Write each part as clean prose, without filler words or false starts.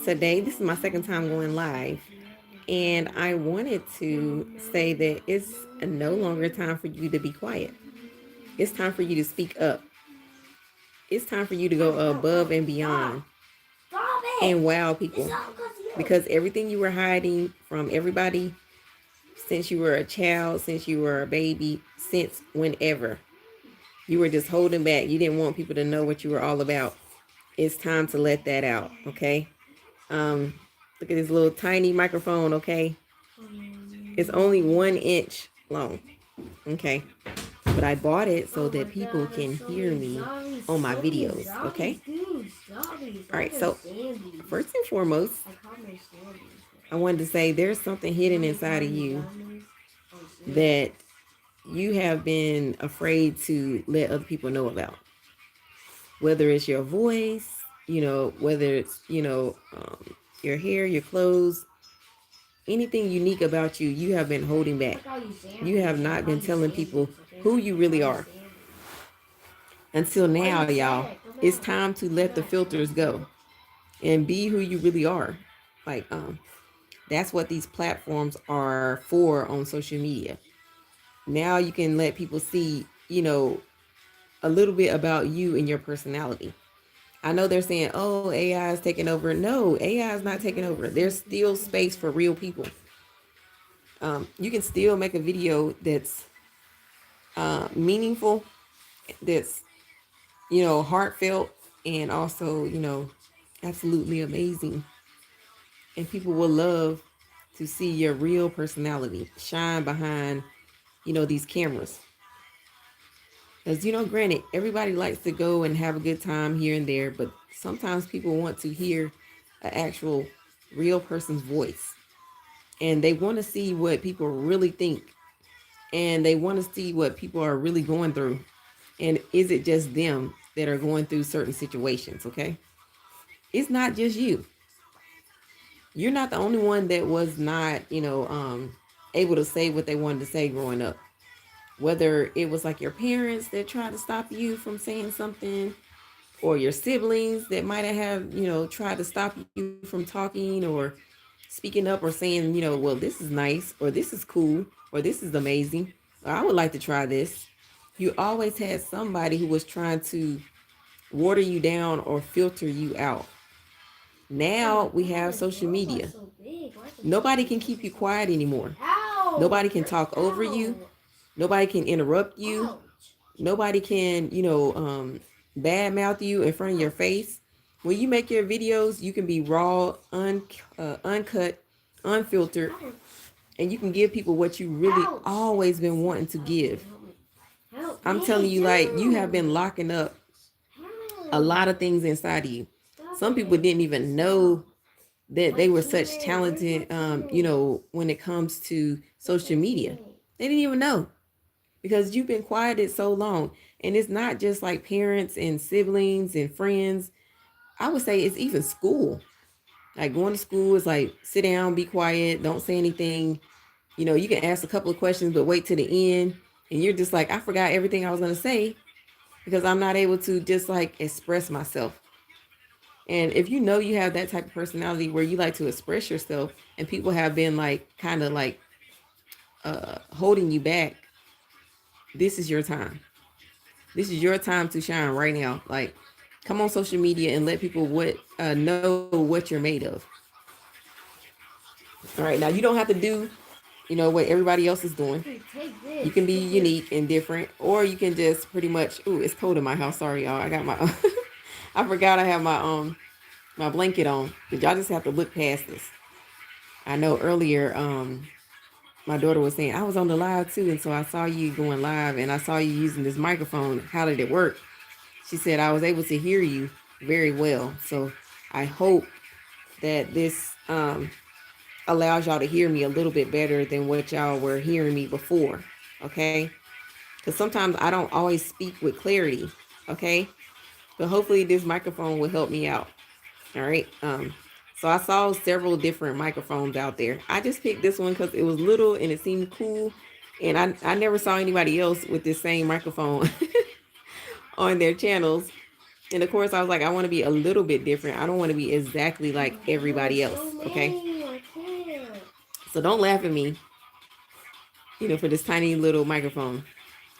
today. This is my second time going live, and I wanted to say that it's no longer time for you to be quiet. It's time for you to speak up. It's time for you to go above and beyond and wow people, because everything you were hiding from everybody since you were a child, since you were a baby, since whenever, you were just holding back. You didn't want people to know what you were all about. It's time to let that out, okay? Um, Look at this little tiny microphone, okay? It's only 1 inch long, okay? But I bought it so that people can hear me on my videos, okay? All right, so first and foremost, I wanted to say there's something hidden inside of you that you have been afraid to let other people know about. Whether it's your voice, whether it's, your hair, your clothes, anything unique about you, you have been holding back. You have not been telling people who you really are. Until now, y'all, it's time to let the filters go and be who you really are. Like, that's what these platforms are for on social media. Now you can let people see, a little bit about you and your personality. I know they're saying, oh, AI is taking over. No, AI is not taking over. There's still space for real people. You can still make a video that's meaningful, that's, heartfelt, and also, absolutely amazing. And people will love to see your real personality shine behind, these cameras. As granted, everybody likes to go and have a good time here and there, but sometimes people want to hear an actual real person's voice. And they want to see what people really think. And they want to see what people are really going through. And is it just them that are going through certain situations, okay? It's not just you. You're not the only one that was not, able to say what they wanted to say growing up. Whether it was like your parents that tried to stop you from saying something, or your siblings that might have, tried to stop you from talking or speaking up or saying, well, this is nice, or this is cool, or this is amazing, or I would like to try this. You always had somebody who was trying to water you down or filter you out. Now we have social media. Nobody can keep you quiet anymore. Nobody can talk over you. Nobody can interrupt you. Nobody can, badmouth you in front of your face. When you make your videos, you can be raw, uncut, unfiltered, and you can give people what you really always been wanting to give. I'm telling you, like, you have been locking up a lot of things inside of you. Some people didn't even know that they were such talented, when it comes to social media. They didn't even know, because you've been quieted so long. And it's not just like parents and siblings and friends. I would say it's even school. Like, going to school is like, sit down, be quiet, don't say anything. You can ask a couple of questions, but wait to the end. And you're just like, I forgot everything I was going to say because I'm not able to just like express myself. And if you have that type of personality where you like to express yourself, and people have been like kind of like holding you back, this is your time. This is your time to shine right now. Like, come on social media and let people know what you're made of. All right, now you don't have to do, what everybody else is doing. You can be unique and different, or you can just pretty much. Ooh, it's cold in my house. Sorry, y'all. I got my. I forgot I have my blanket on, but y'all just have to look past this. I know earlier, my daughter was saying I was on the live too, and so I saw you going live, and I saw you using this microphone. How did it work? She said I was able to hear you very well. So I hope that this allows y'all to hear me a little bit better than what y'all were hearing me before. Okay, because sometimes I don't always speak with clarity. Okay, but hopefully this microphone will help me out. All right. So I saw several different microphones out there. I just picked this one because it was little and it seemed cool. And I never saw anybody else with this same microphone on their channels. And of course, I was like, I want to be a little bit different. I don't want to be exactly like everybody else. Okay. So don't laugh at me, for this tiny little microphone.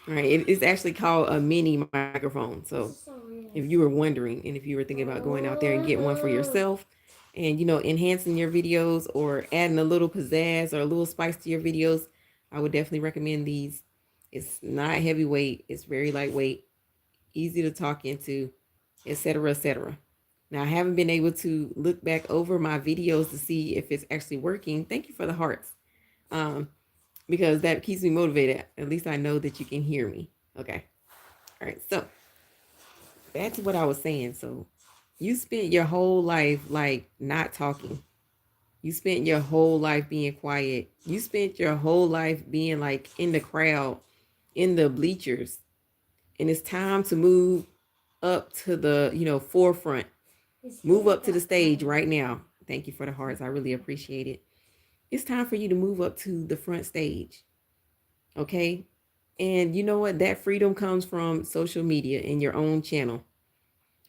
All right. It's actually called a mini microphone. So if you were wondering and if you were thinking about going out there and getting one for yourself and, enhancing your videos or adding a little pizzazz or a little spice to your videos, I would definitely recommend these. It's not heavyweight. It's very lightweight, easy to talk into, etc., etc. Now, I haven't been able to look back over my videos to see if it's actually working. Thank you for the hearts, um, because that keeps me motivated. At least I know that you can hear me. Okay. All right. So back to what I was saying. So you spent your whole life like not talking. You spent your whole life being quiet. You spent your whole life being like in the crowd, in the bleachers. And it's time to move up to the, forefront. Move up to the stage right now. Thank you for the hearts. I really appreciate it. It's time for you to move up to the front stage. Okay? And you know what? That freedom comes from social media and your own channel.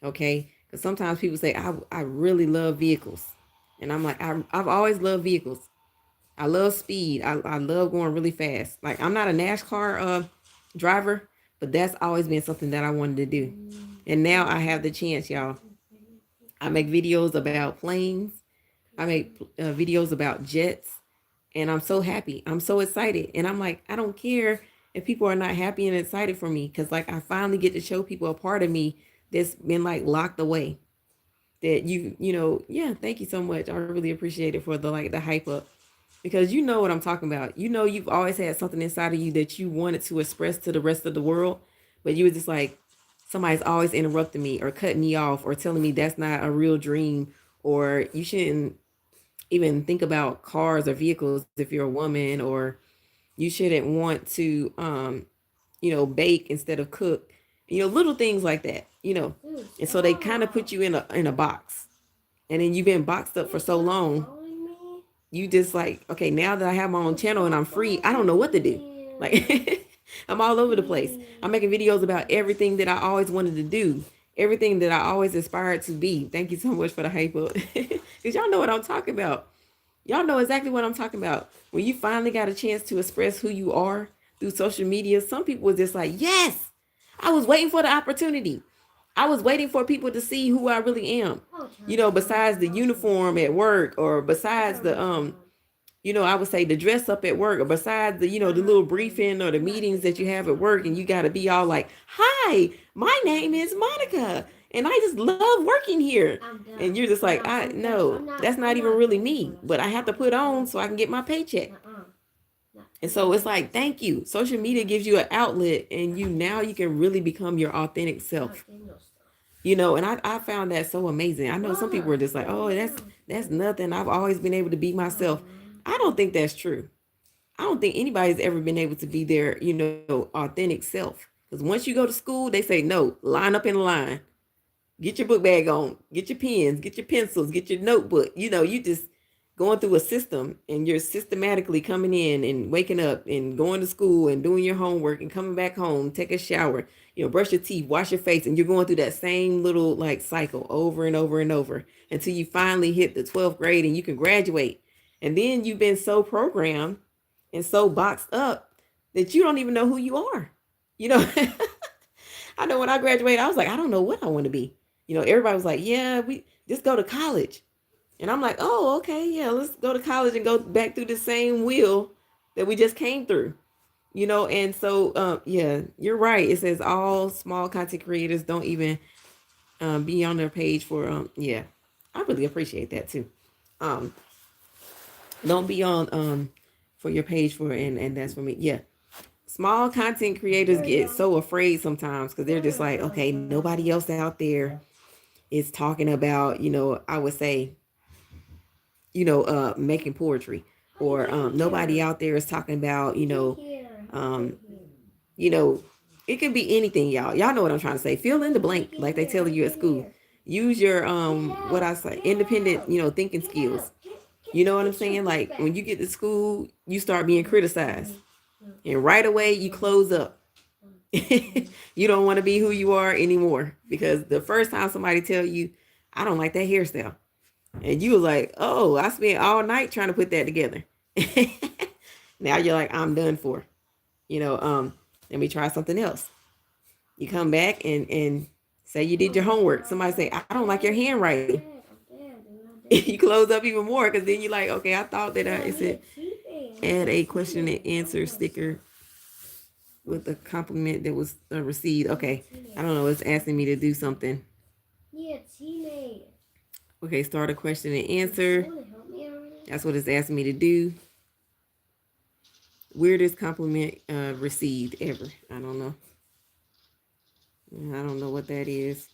Okay? Because sometimes people say, I really love vehicles. And I'm like, I've always loved vehicles. I love speed. I love going really fast. Like, I'm not a NASCAR driver, but that's always been something that I wanted to do. And now I have the chance, y'all. I make videos about planes. I make videos about jets. And I'm so happy. I'm so excited. And I'm like, I don't care if people are not happy and excited for me. Because, like, I finally get to show people a part of me that's been, like, locked away. That yeah, thank you so much. I really appreciate it for the hype up. Because you know what I'm talking about. You've always had something inside of you that you wanted to express to the rest of the world, but you were just like, somebody's always interrupting me or cutting me off or telling me that's not a real dream, or you shouldn't even think about cars or vehicles if you're a woman, or you shouldn't want to bake instead of cook. Little things like that. And so they kind of put you in a box. And then you've been boxed up for so long, you just like, okay, now that I have my own channel and I'm free, I don't know what to do. Like, I'm all over the place. I'm making videos about everything that I always wanted to do, everything that I always aspired to be. Thank you so much for the hype up. Because y'all know what I'm talking about. Y'all know exactly what I'm talking about. When you finally got a chance to express who you are through social media, some people were just like, yes, I was waiting for the opportunity. I was waiting for people to see who I really am. Besides the uniform at work, or besides the I would say the dress up at work, or besides the little briefing or the meetings that you have at work, and you got to be all like, "Hi, my name is Monica, and I just love working here." And you're just like, "I no, that's not even really me, but I have to put on so I can get my paycheck." And so it's like, thank you. Social media gives you an outlet, and now you can really become your authentic self. And I found that so amazing. I know some people are just like, oh, that's nothing. I've always been able to be myself. I don't think that's true. I don't think anybody's ever been able to be their, authentic self. Because once you go to school, they say, no, line up in a line. Get your book bag on. Get your pens. Get your pencils. Get your notebook. You just going through a system, and you're systematically coming in and waking up and going to school and doing your homework and coming back home, take a shower, brush your teeth, wash your face, and you're going through that same little like cycle over and over and over until you finally hit the 12th grade and you can graduate. And then you've been so programmed and so boxed up that you don't even know who you are. I know when I graduated, I was like, I don't know what I want to be. Everybody was like, yeah, we just go to college. And I'm like, oh, okay, yeah, let's go to college and go back through the same wheel that we just came through. And so, yeah, you're right. It says all small content creators don't even be on their page for, yeah, I really appreciate that too. Don't be on for your page for, and that's for me. Yeah. Small content creators get so afraid sometimes because they're just like, okay, nobody else out there is talking about, I would say, making poetry, or nobody out there is talking about, it could be anything, y'all. Y'all know what I'm trying to say. Fill in the blank, like they tell you at school. Use your what I say, independent, thinking skills. You know what I'm saying? Like when you get to school, you start being criticized, and right away you close up. You don't want to be who you are anymore, because the first time somebody tell you, I don't like that hairstyle, and you was like, oh, I spent all night trying to put that together. Now you're like, I'm done for. You know, let me try something else. You come back and say you did your homework. Somebody say, I don't like your handwriting. You close up even more, because then you're like, okay, I thought that it said add a question and answer sticker with a compliment that was received. Okay, I don't know. It's asking me to do something. Yeah, teammate. Okay, start a question and answer. That's what it's asking me to do. Weirdest compliment received ever. I don't know. I don't know what that is.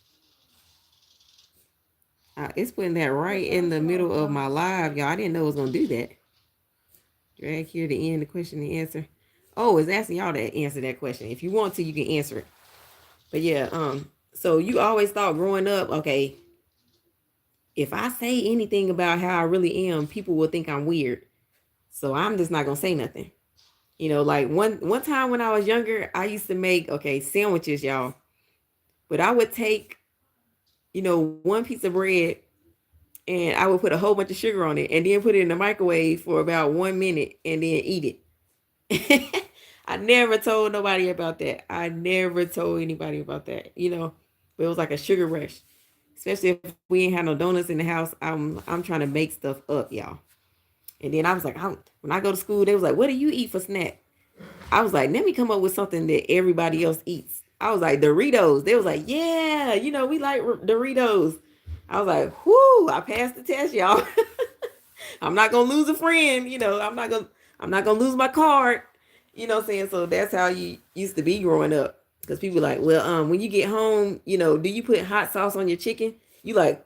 It's putting that right in the middle of my live, y'all. I didn't know it was gonna do that. Drag here to end the question and answer. Oh, it's asking y'all to answer that question. If you want to, you can answer it. But yeah, so you always thought growing up, okay, if I say anything about how I really am, people will think I'm weird. So I'm just not gonna say nothing. You know, like one time when I was younger, I used to make sandwiches, y'all. But I would take, one piece of bread, and I would put a whole bunch of sugar on it and then put it in the microwave for about 1 minute and then eat it. I never told nobody about that. I never told anybody about that, But it was like a sugar rush. Especially if we ain't had no donuts in the house, I'm trying to make stuff up, y'all. And then I was like, when I go to school, they was like, what do you eat for snack? I was like, let me come up with something that everybody else eats. I was like, Doritos. They was like, yeah, we like Doritos. I was like, whoo, I passed the test, y'all. I'm not gonna lose a friend, I'm not gonna lose my card. You know what I'm saying? So that's how you used to be growing up. Because people like, well, when you get home, do you put hot sauce on your chicken? You like,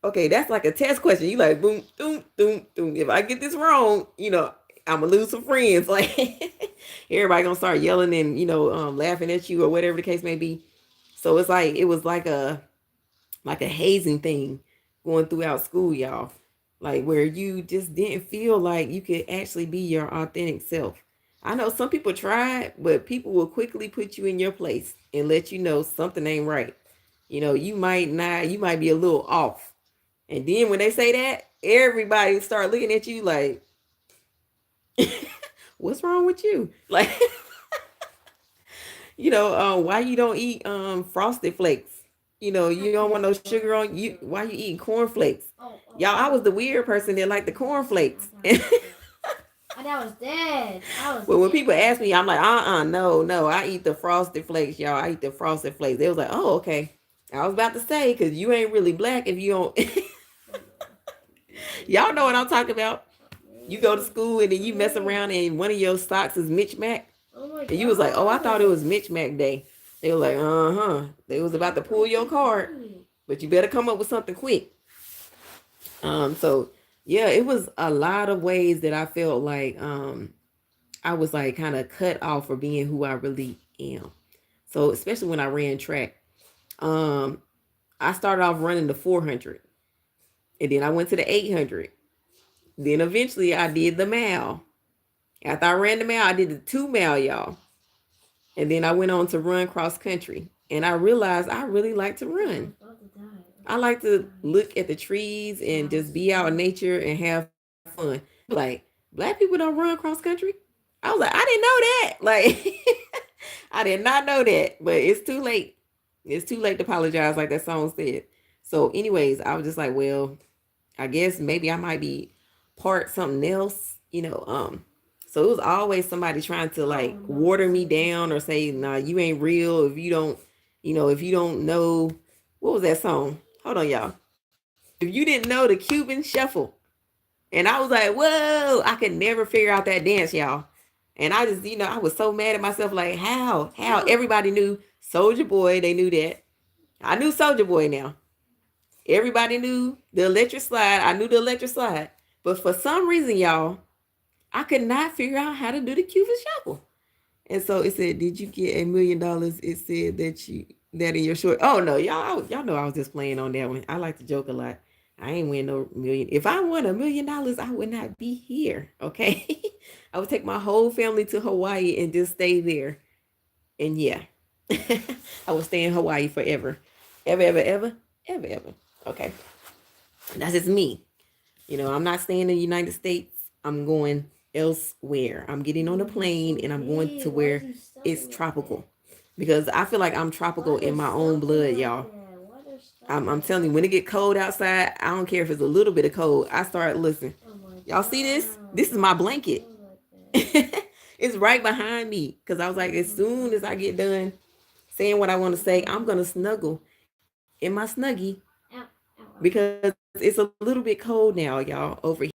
okay, that's like a test question. You like, boom, boom, boom, boom. If I get this wrong, I'm gonna lose some friends. Like everybody gonna start yelling and laughing at you or whatever the case may be. So it's like it was like a hazing thing going throughout school, y'all. Like where you just didn't feel like you could actually be your authentic self. I know some people tried, but people will quickly put you in your place and let you know something ain't right. You might be a little off. And then when they say that, everybody start looking at you like, what's wrong with you? Like, why you don't eat frosted flakes? You don't want no sugar on you. Why you eating cornflakes? Y'all, I was the weird person that liked the cornflakes. That was dead. Well, when people ask me, I'm like, no, I eat the frosted flakes, y'all. I eat the frosted flakes. They was like, oh, okay. I was about to say, because you ain't really black if you don't. Y'all know what I'm talking about. You go to school and then you mess around and one of your stocks is Mitch Mac. And you was like, oh, I thought it was Mitch Mac day. They were like, They was about to pull your card, but you better come up with something quick. So yeah, it was a lot of ways that I felt like I was like kind of cut off for being who I really am. So especially when I ran track, um, I started off running the 400, and then I went to the 800. Then eventually I did the mile. After I ran the mile, I did the 2 mile, y'all. And then I went on to run cross country. And I realized I really like to run. I like to look at the trees and just be out in nature and have fun. Like, black people don't run cross country. I was like, I didn't know that. Like, I did not know that. But it's too late. It's too late to apologize, like that song said. So, anyways, I was just like, well, I guess maybe I might be part something else. So it was always somebody trying to like water me down or say, nah, you ain't real if you don't know. What was that song? Hold on, y'all. If you didn't know the Cuban shuffle. And I was like, whoa, I could never figure out that dance, y'all. And I just, I was so mad at myself, like, how? Everybody knew Soldier Boy, they knew that. I knew Soldier Boy now. Everybody knew the electric slide. I knew the electric slide. But for some reason, y'all, I could not figure out how to do the Cuban shuffle. And so it said, "Did you get $1 million?" It said that in your short. Oh no, y'all know I was just playing on that one. I like to joke a lot. I ain't win no million. If I won $1 million, I would not be here. Okay, I would take my whole family to Hawaii and just stay there. And yeah, I will stay in Hawaii forever. Ever, ever, ever, ever, ever. Okay. That's just me. I'm not staying in the United States. I'm going elsewhere. I'm getting on a Bro, he's plane so and I'm going to big. Why is where he it's stubbing like that? tropical. Because I feel like I'm tropical Why in they're my own stubbing blood, like y'all. that? Why they're stubbing I'm like telling you, that? when it get cold outside, I don't care if it's a little bit of cold. I start listening. Oh my Y'all see this? god. This is Why my does he blanket. do it like that? It's right behind me. Cause I was like, as Oh my soon as I get gosh. done saying what I want to Oh say, my I'm gonna god. snuggle in my snuggie Ow, ow, ow. because it's a little bit cold now, y'all, over here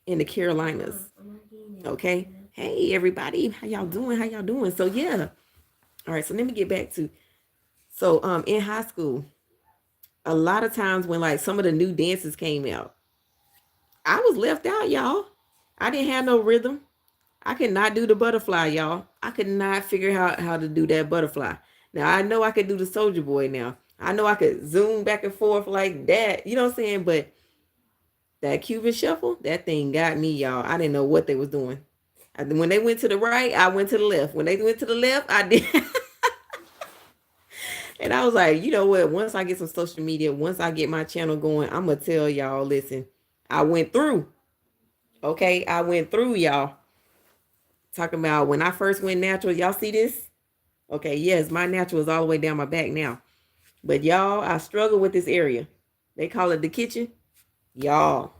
in the Carolinas. I'm not getting it. Okay. Okay. Hey everybody, how y'all doing? How y'all doing? So yeah. All right, so let me get back to in high school, a lot of times when like some of the new dances came out, I was left out, y'all. I didn't have no rhythm. I could not do the butterfly, y'all. I could not figure out how to do that butterfly. Now I know I could do the soldier boy now. I know I could zoom back and forth like that. You know what I'm saying? But that Cuban shuffle, that thing got me, y'all. I didn't know what they was doing. When they went to the right, I went to the left. When they went to the left, I did. And I was like, you know what? Once I get some social media, once I get my channel going, I'm gonna tell y'all. Listen, I went through. Okay, I went through, y'all. Talking about when I first went natural. Y'all see this? Okay, yes, my natural is all the way down my back now. But y'all, I struggle with this area. They call it the kitchen. Y'all.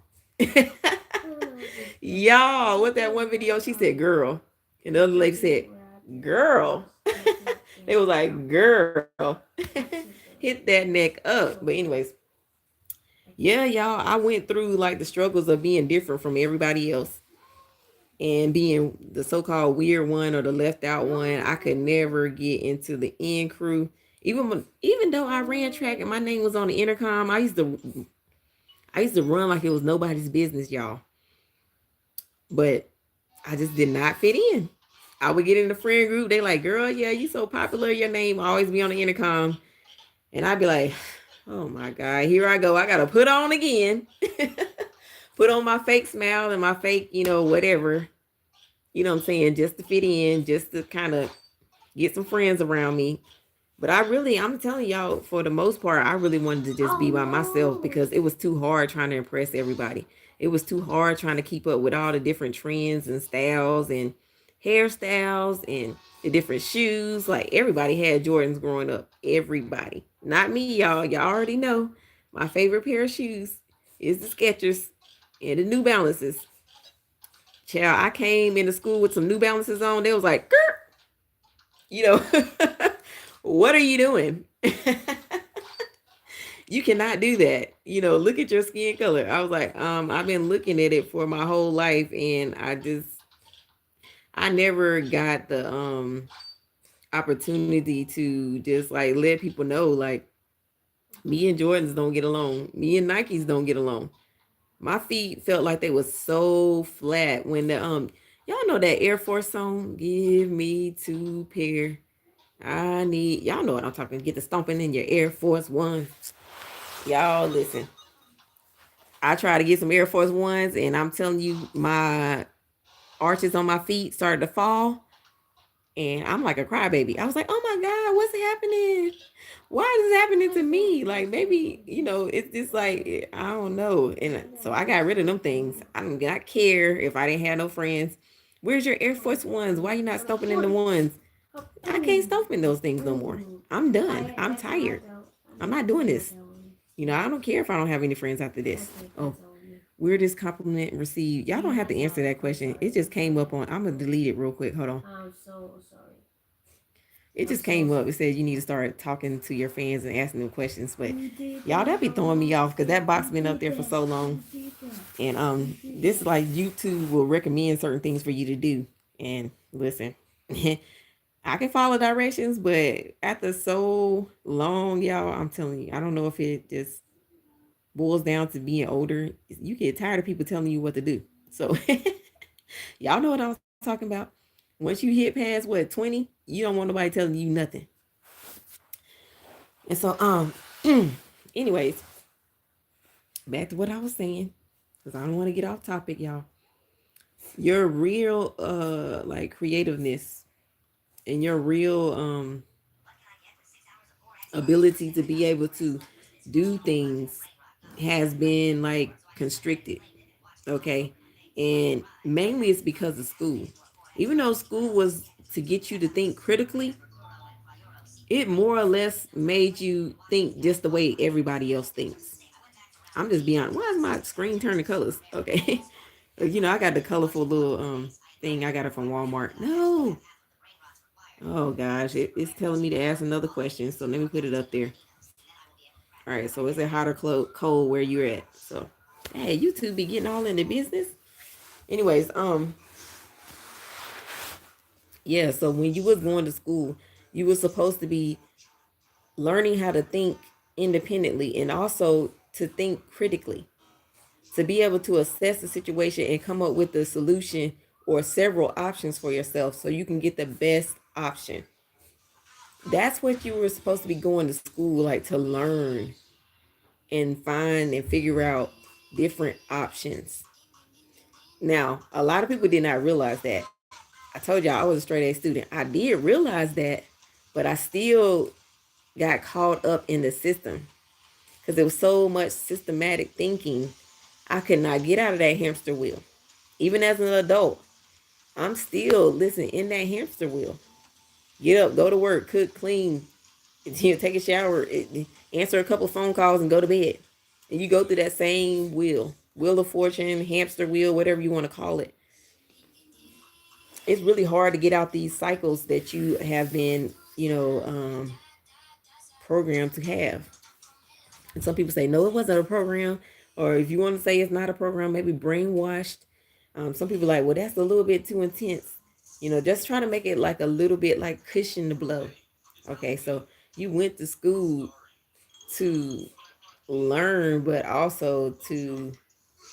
Oh, just Y'all, take what that it one video? right She out said, of it. girl. And the other lady Take said, it right there. girl. Just take it It was and like, girl. take it Hit that neck up. But so anyways, fast. Like yeah, y'all, I went through like the struggles of being different from everybody else and being the so-called weird one or the left out one. I could never get into the in crew. Even though I ran track and my name was on the intercom, I used to run like it was nobody's business, y'all. But I just did not fit in. I would get in the friend group. They like, girl, yeah, you so popular. Your name always be on the intercom. And I'd be like, oh my God, here I go. I got to put on again. Put on my fake smile and my fake, whatever. You know what I'm saying? Just to fit in, just to kind of get some friends around me. But I'm telling y'all, for the most part, I really wanted to just oh be by myself no. because it was too hard trying to impress everybody. It was too hard trying to keep up with all the different trends and styles and hairstyles and the different shoes. Like everybody had Jordans growing up. Everybody. Not me, y'all. Y'all already know. My favorite pair of shoes is the Skechers and the New Balances. Child, I came into school with some New Balances on. They was like, "Grr," you know, what are you doing? You cannot do that. Look at your skin color. I was like, I've been looking at it for my whole life and I never got the opportunity to just like let people know like me and Jordans don't get along. Me and Nikes don't get along. My feet felt like they was so flat when the y'all know that Air Force song, give me two pair. I need y'all know what I'm talking. Get the stomping in your Air Force One. Y'all listen. I tried to get some Air Force Ones, and I'm telling you, my arches on my feet started to fall, and I'm like a crybaby. I was like, "Oh my God, what's happening? Why is this happening to What's that? me? Like maybe it's just like I don't know." And so I got rid of them things. I do not care if I didn't have no friends. Where's your Air Force Ones? Why you not stomping in the ones? I can't stomp in those things no more. I'm done. I'm That's how I tired. felt. I'm not I doing felt this. that one. I don't care if I don't have any friends after I this. take Oh, that on me. weirdest compliment received. Y'all don't have I'm to answer sorry. that I'm question. It sorry. just I'm came sorry. up on. I'm gonna delete it real quick. Hold on. I'm so sorry. It I'm just so came up. It sorry. said you need to start talking to your fans and asking them questions. But You did y'all, that that, be throwing me Mama. off because that box You been up did there for that. so You long. did that. And You did this is that. like YouTube will recommend certain things for you to do. And listen, I can follow directions, but after so long, y'all, I'm telling you, I don't know if it just boils down to being older. You get tired of people telling you what to do. So y'all know what I'm talking about. Once you hit past what 20, you don't want nobody telling you nothing. And so anyways, back to what I was saying cuz I don't want to get off topic, y'all. Your real like creativeness and your real ability to be able to do things has been like constricted. Okay. And mainly it's because of school. Even though school was to get you to think critically, it more or less made you think just the way everybody else thinks. I'm just being honest. Why is my screen turning colors? Okay. I got the colorful little thing. I got it from Walmart. No. Oh gosh, it's telling me to ask another question. So let me put it up there. All right. So is it hot or cold where you're at? So, hey, you two be getting all in the business. Anyways, yeah. So when you was going to school, you were supposed to be learning how to think independently and also to think critically, to be able to assess the situation and come up with a solution or several options for yourself so you can get the best option. That's what you were supposed to be going to school like to learn and find and figure out different options. Now, a lot of people did not realize that. I told y'all I was a straight A student. I did realize that, but I still got caught up in the system because there was so much systematic thinking. I could not get out of that hamster wheel. Even as an adult, I'm still listen in that hamster wheel. Get up, go to work, cook, clean, take a shower, answer a couple phone calls, and go to bed. And you go through that same wheel of fortune, hamster wheel, whatever you want to call it. It's really hard to get out these cycles that you have been, programmed to have. And some people say, no, it wasn't a program. Or if you want to say it's not a program, maybe brainwashed. Some people are like, well, that's a little bit too intense. Just trying to make it like a little bit like cushion the blow. Okay, so you went to school to learn, but also to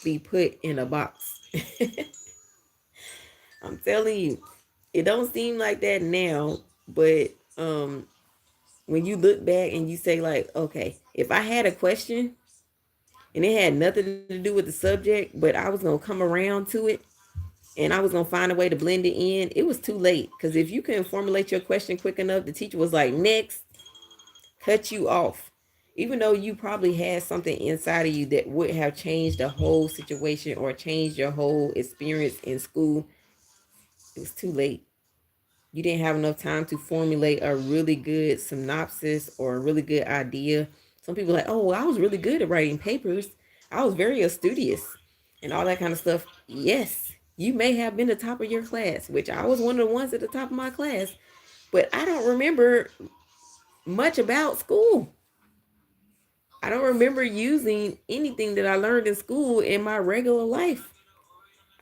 be put in a box. I'm telling you, it don't seem like that now, but when you look back and you say like, okay, if I had a question and it had nothing to do with the subject, but I was gonna come around to it and I was gonna find a way to blend it in, it was too late. Because if you couldn't formulate your question quick enough, the teacher was like, next, cut you off. Even though you probably had something inside of you that would have changed the whole situation or changed your whole experience in school, it was too late. You didn't have enough time to formulate a really good synopsis or a really good idea. Some people are like, oh, well, I was really good at writing papers. I was very studious and all that kind of stuff. Yes, you may have been the top of your class, which I was one of the ones at the top of my class, but I don't remember much about school. I don't remember using anything that I learned in school in my regular life.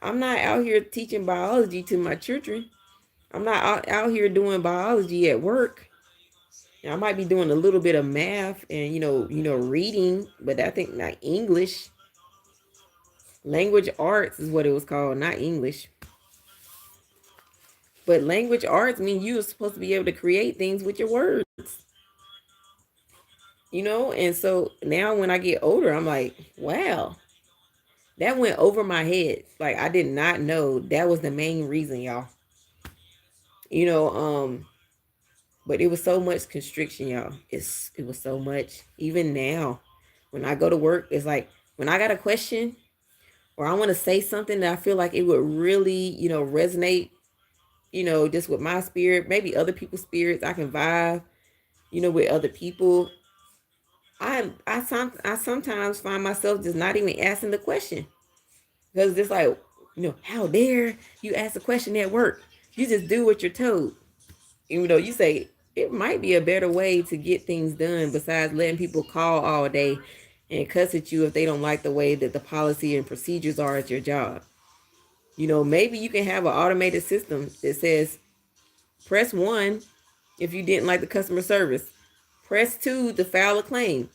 I'm not out here teaching biology to my children. I'm not out here doing biology at work. I might be doing a little bit of math and reading, but I think not English. Language arts is what it was called, not English. But language arts mean you're supposed to be able to create things with your words. And so now when I get older, I'm like, wow, that went over my head. Like I did not know that was the main reason, y'all. You know, but it was so much constriction, y'all. It was so much. Even now, when I go to work, it's like when I got a question or I want to say something that I feel like it would really, resonate, just with my spirit, maybe other people's spirits. I can vibe, with other people. I sometimes find myself just not even asking the question because it's like, how dare you ask a question at work? You just do what you're told. Even though you say it might be a better way to get things done besides letting people call all day and cuss at you if they don't like the way that the policy and procedures are at your job. Maybe you can have an automated system that says press one if you didn't like the customer service, press two to file a claim,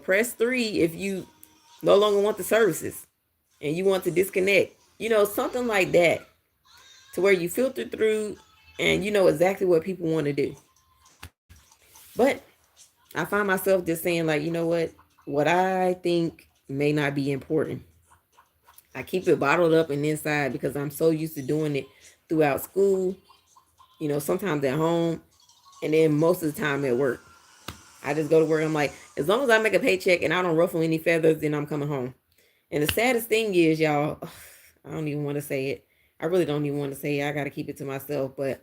press three if you no longer want the services and you want to disconnect, something like that, to where you filter through and you know exactly what people want to do. But I find myself just saying, like, what I think may not be important. I keep it bottled up and inside because I'm so used to doing it throughout school, sometimes at home, and then most of the time at work. I just go to work. I'm like, as long as I make a paycheck and I don't ruffle any feathers, then I'm coming home. And the saddest thing is, y'all, I don't even want to say it. I really don't even want to say it. I got to keep it to myself. But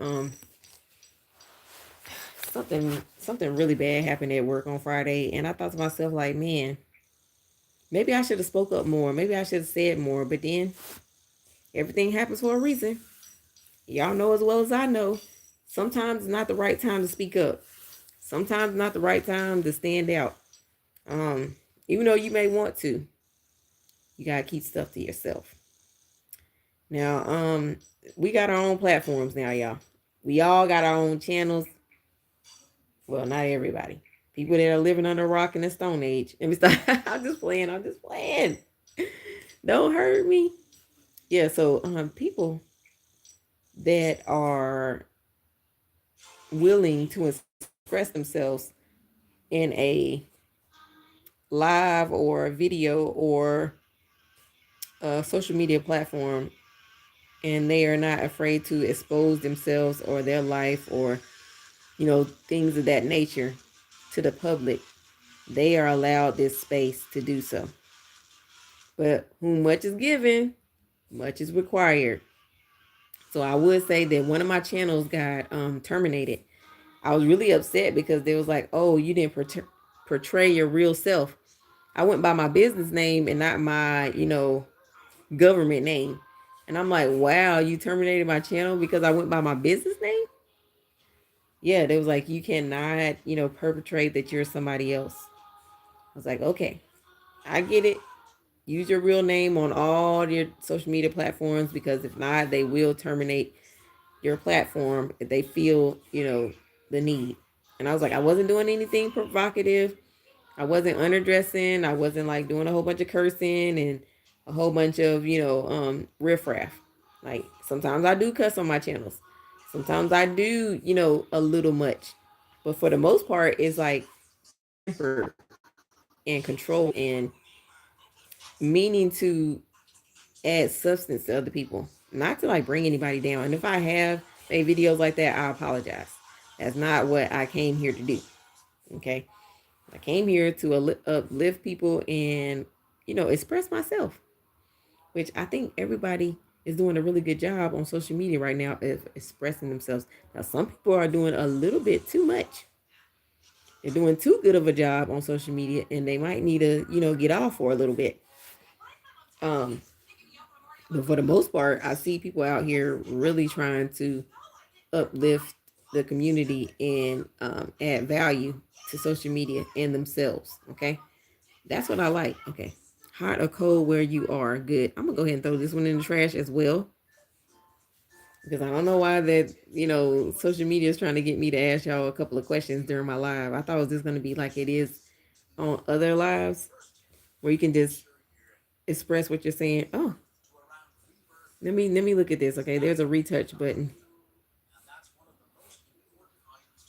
something really bad happened at work on Friday, and I thought to myself, like, man, maybe I should have spoke up more. Maybe I should have said more. But then everything happens for a reason. Y'all know as well as I know. Sometimes it's not the right time to speak up. Sometimes not the right time to stand out. Um, Even though you may want to, you gotta keep stuff to yourself. Now, we got our own platforms now, y'all. We all got our own channels. Well, not everybody. People that are living under a rock in the Stone Age. And we start, I'm just playing. I'm just playing. Don't hurt me. Yeah. So, people that are willing to express themselves in a live or a video or a social media platform, and they are not afraid to expose themselves or their life or things of that nature to the public, they are allowed this space to do so. But whom much is given, much is required. So I would say that one of my channels got terminated. I was really upset because they was like, "Oh, you didn't portray your real self." I went by my business name and not my, government name. And I'm like, "Wow, you terminated my channel because I went by my business name?" Yeah, they was like, "You cannot, perpetrate that you're somebody else." I was like, "Okay, I get it. Use your real name on all your social media platforms because if not, they will terminate your platform if they feel, the need." And I was like, I wasn't doing anything provocative. I wasn't underdressing. I wasn't like doing a whole bunch of cursing and a whole bunch of, riffraff. Like sometimes I do cuss on my channels. Sometimes I do, a little much. But for the most part, it's like tempered and controlled and meaning to add substance to other people, not to like bring anybody down. And if I have made videos like that, I apologize. That's not what I came here to do. Okay, I came here to uplift people and express myself, which I think everybody is doing a really good job on social media right now of expressing themselves. Now, some people are doing a little bit too much. They're doing too good of a job on social media, and they might need to, get off for a little bit. Um, but for the most part, I see people out here really trying to uplift the community and add value to social media and themselves. Okay, that's what I like. Okay, hot or cold where you are. Good. I'm gonna go ahead and throw this one in the trash as well because I don't know why that social media is trying to get me to ask y'all a couple of questions during my live. I thought it was just gonna be like it is on other lives where you can just express what you're saying. Oh, let me look at this. Okay, there's a retouch button.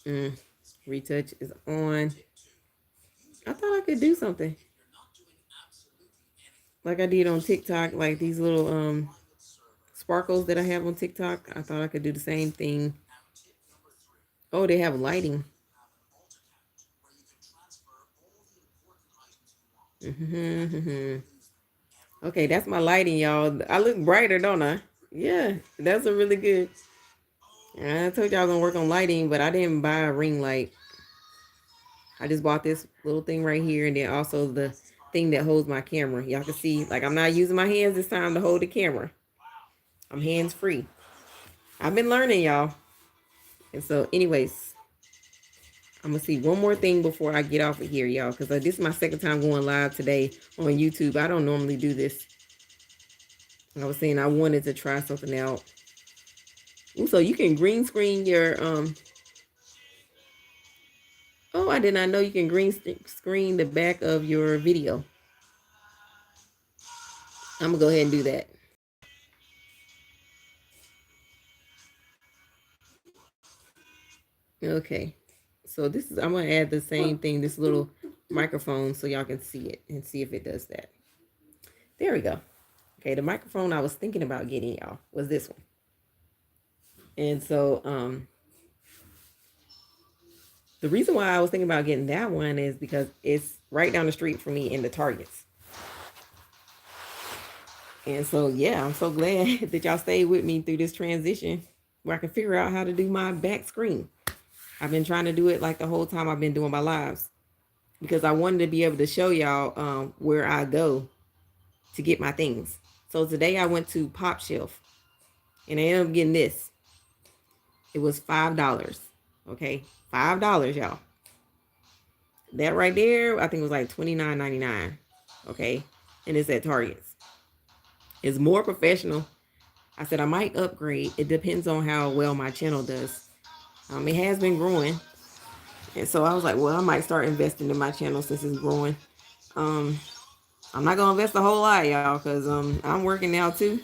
Mm, retouch is on. I thought I could do something like I did on TikTok, like these little sparkles that I have on TikTok. I thought I could do the same thing. Oh, they have lighting. Okay, that's my lighting, y'all. I look brighter, don't I? Yeah, that's a really good. I told y'all I was gonna work on lighting, but I didn't buy a ring light. I just bought this little thing right here, and then also the thing that holds my camera. Y'all can see, like I'm not using my hands this time to hold the camera. I'm hands free. I've been learning, y'all. And so, anyways, I'm gonna see one more thing before I get off of here, y'all, because this is my second time going live today on YouTube. I don't normally do this. I was saying I wanted to try something out. Ooh, so you can green screen your Oh, I did not know you can green screen the back of your video. I'm gonna go ahead and do that. Okay. So this is I'm gonna add the same thing, this little microphone, so y'all can see it and see if it does that. There we go. Okay, the microphone I was thinking about getting, y'all, was this one. And so The reason why I was thinking about getting that one is because it's right down the street from me in the Targets. And so, yeah, I'm so glad that y'all stayed with me through this transition where I can figure out how to do my back screen. I've been trying to do it like the whole time I've been doing my lives because I wanted to be able to show y'all where I go to get my things. So today I went to Pop Shelf and I ended up getting this. It was $5. Okay, $5, y'all. That right there, I think it was like $29.99. Okay, and it's at Targets. It's more professional. I said I might upgrade. It depends on how well my channel does. It has been growing, and so I was like, well, I might start investing in my channel since it's growing. Um, I'm not gonna invest a whole lot, y'all, because I'm working now too.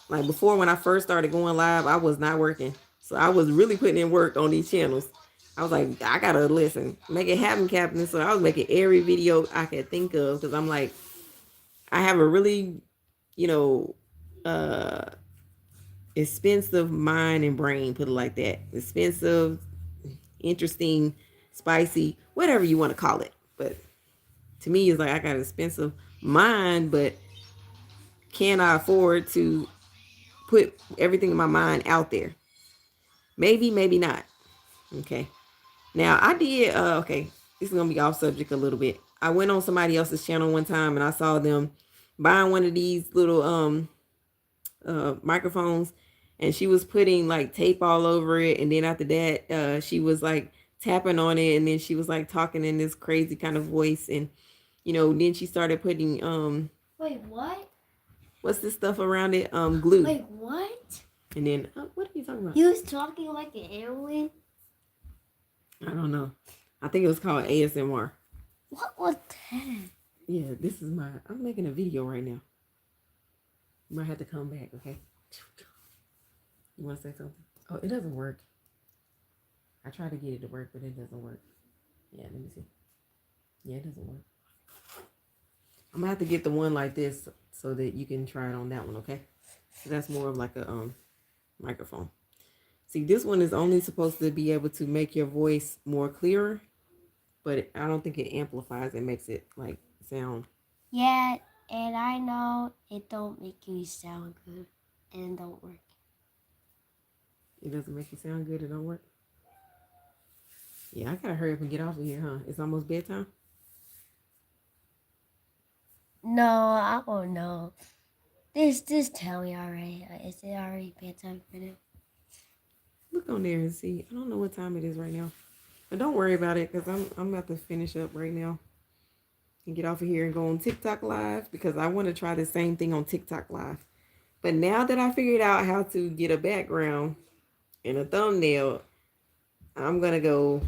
Like before, when I first started going live, I was not working, so I was really putting in work on these channels. I was like, I gotta listen, make it happen, Captain. So I was making every video I could think of because I'm like, I have a really, you know, uh, expensive mind and brain, put it like that. Expensive, interesting, spicy, whatever you want to call it. But to me, it's like I got an expensive mind, but can I afford to put everything in my mind out there? Maybe, maybe not. Okay. Now I did. Okay, this is gonna be off subject a little bit. I went on somebody else's channel one time and I saw them buying one of these little microphones, and she was putting like tape all over it, and then after that she was like tapping on it, and then she was like talking in this crazy kind of voice, and then she started putting Wait, what? what's this stuff around it, glue. Wait, what? And then what are you talking about? He was talking like an alien. I don't know. I think it was called ASMR. What was that? Yeah, this is I'm making a video right now. You might have to come back, okay? You want to say something? Oh, it doesn't work. I tried to get it to work, but it doesn't work. Yeah, let me see. Yeah, it doesn't work. I'm gonna have to get the one like this so that you can try it on that one, okay? So that's more of like a microphone. See, this one is only supposed to be able to make your voice more clearer, but I don't think it amplifies. It makes it like sound. Yeah, and I know it don't make you sound good and don't work. It doesn't make you sound good. It don't work. Yeah, I gotta hurry up and get off of here, huh? It's almost bedtime. No, I don't know. Just tell me already. Is it already bedtime for them? Look on there and see. I don't know what time it is right now, but don't worry about it because I'm about to finish up right now and get off of here and go on TikTok live because I want to try the same thing on TikTok live. But now that I figured out how to get a background and a thumbnail, I'm gonna go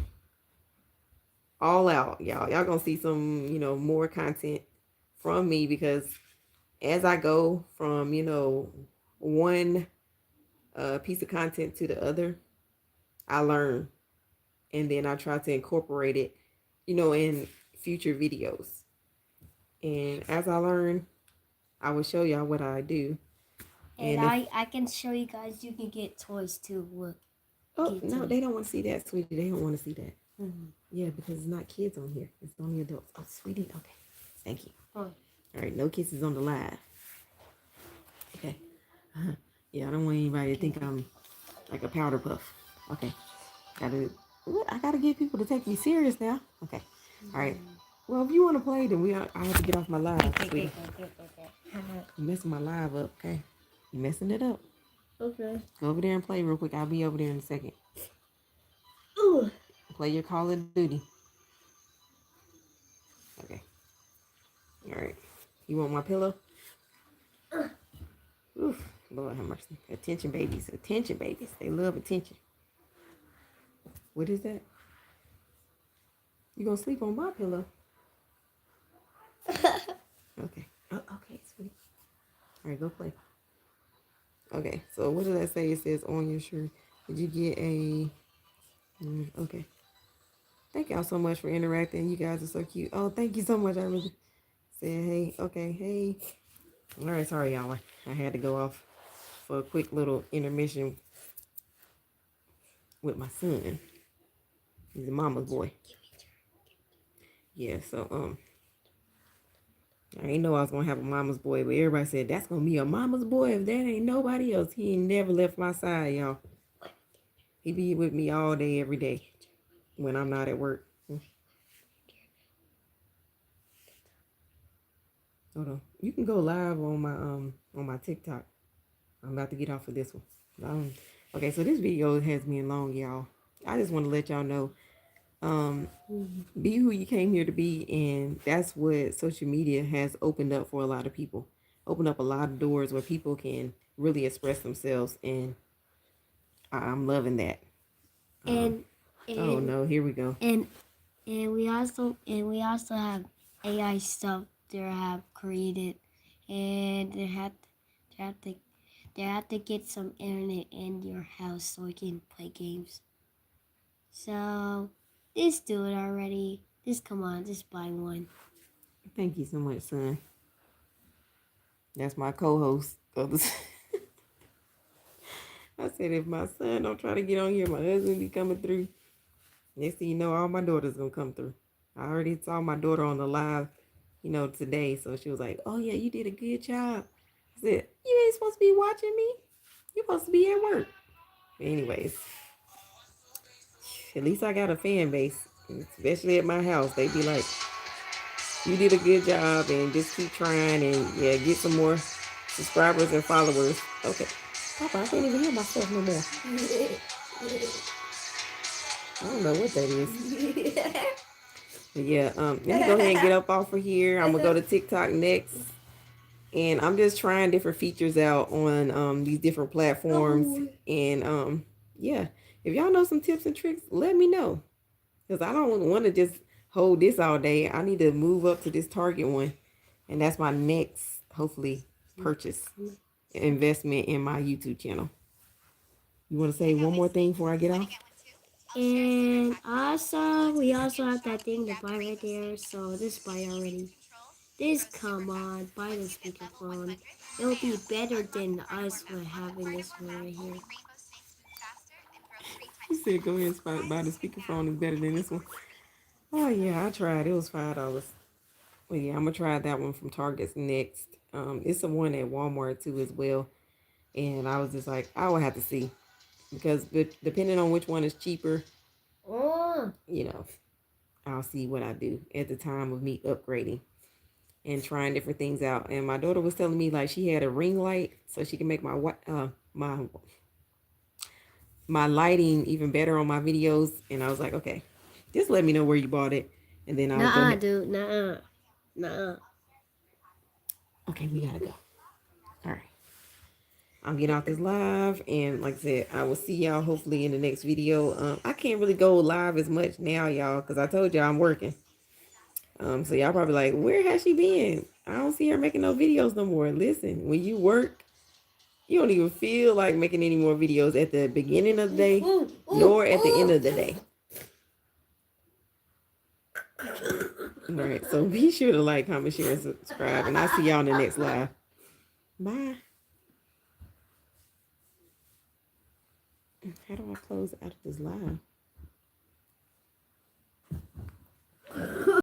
all out, y'all. Y'all gonna see some, more content from me because as I go from, one piece of content to the other, I learn, and then I try to incorporate it, in future videos. And as I learn, I will show y'all what I do. And I can show you guys. You can get toys too. Look. Oh no, they don't want to see that, sweetie. They don't want to see that. Mm-hmm. Yeah, because it's not kids on here. It's only adults. Oh, sweetie. Okay, thank you. Oh. All right, no kisses on the live. Okay. Yeah, I don't want anybody to think I'm like a powder puff. Okay. I gotta get people to take me serious now. Okay. All right. Well, if you want to play, then I have to get off my live, sweetie. You messing my live up, okay? You messing it up. Okay. Go over there and play real quick. I'll be over there in a second. Ooh. Play your Call of Duty. Okay. All right. You want my pillow? Oof. Lord have mercy. Attention babies. Attention babies. They love attention. What is that? You gonna sleep on my pillow? Okay. Oh, okay, sweet. All right, go play. Okay, so what did I say? It says on your shirt. Did you get a... okay. Thank y'all so much for interacting. You guys are so cute. Oh, thank you so much. I really said, hey. Okay, hey. All right, sorry, y'all. I had to go off for a quick little intermission with my son. He's a mama's boy. Yeah, so I ain't know I was gonna have a mama's boy, but everybody said that's gonna be a mama's boy if that ain't nobody else. He ain't never left my side, y'all. He be with me all day, every day when I'm not at work. Hold on. You can go live on my TikTok. I'm about to get off of this one. Okay, so this video has been long, y'all. I just want to let y'all know, be who you came here to be, and that's what social media has opened up for a lot of people. Opened up a lot of doors where people can really express themselves, and I'm loving that. And Oh and no, here we go. and we also have AI stuff they have created, and they have to get some internet in your house so we can play games. So just do it already. Just come on, just buy one. Thank you so much, son. That's my co-host of the. I said if my son don't try to get on here, my husband be coming through. Next thing you know, all my daughters gonna come through. I already saw my daughter on the live, today. So she was like, "Oh yeah, you did a good job." I said, "You ain't supposed to be watching me. You're supposed to be at work." But anyways, at least I got a fan base, especially at my house. They be like, "You did a good job, and just keep trying, and yeah, get some more subscribers and followers." Okay, Papa, I can't even hear myself no more. I don't know what that is. But yeah, let me go ahead and get up off of here. I'm gonna go to TikTok next, and I'm just trying different features out on these different platforms. And yeah, if y'all know some tips and tricks, let me know, because I don't want to just hold this all day. I need to move up to this Target one, and that's my next, hopefully, purchase investment in my YouTube channel. You want to say one more thing before I get off? And also, we also have that thing to buy right there. So just buy already. This, come on, buy the speakerphone. It'll be better than us for having this one right here. You said go ahead and buy the speakerphone is better than this one. Oh yeah, I tried. It was $5. Well, yeah, I'm gonna try that one from Target's next. It's the one at Walmart too as well. And I was just like, I will have to see, because depending on which one is cheaper, Oh, you know, I'll see what I do at the time of me upgrading and trying different things out. And my daughter was telling me like she had a ring light so she can make my lighting even better on my videos. And I was like, okay, just let me know where you bought it, and then I'll go nuh-uh, ahead. dude, nuh-uh, nuh-uh. Okay, we gotta go. All right. I'm getting off this live, and like I said, I will see y'all hopefully in the next video. I can't really go live as much now, y'all, because I told y'all I'm working. So y'all probably like, where has she been? I don't see her making no videos no more. Listen, when you work, you don't even feel like making any more videos at the beginning of the day, nor at the end of the day. All right, so be sure to like, comment, share, and subscribe, and I'll see y'all in the next live. Bye. How do I close out of this live?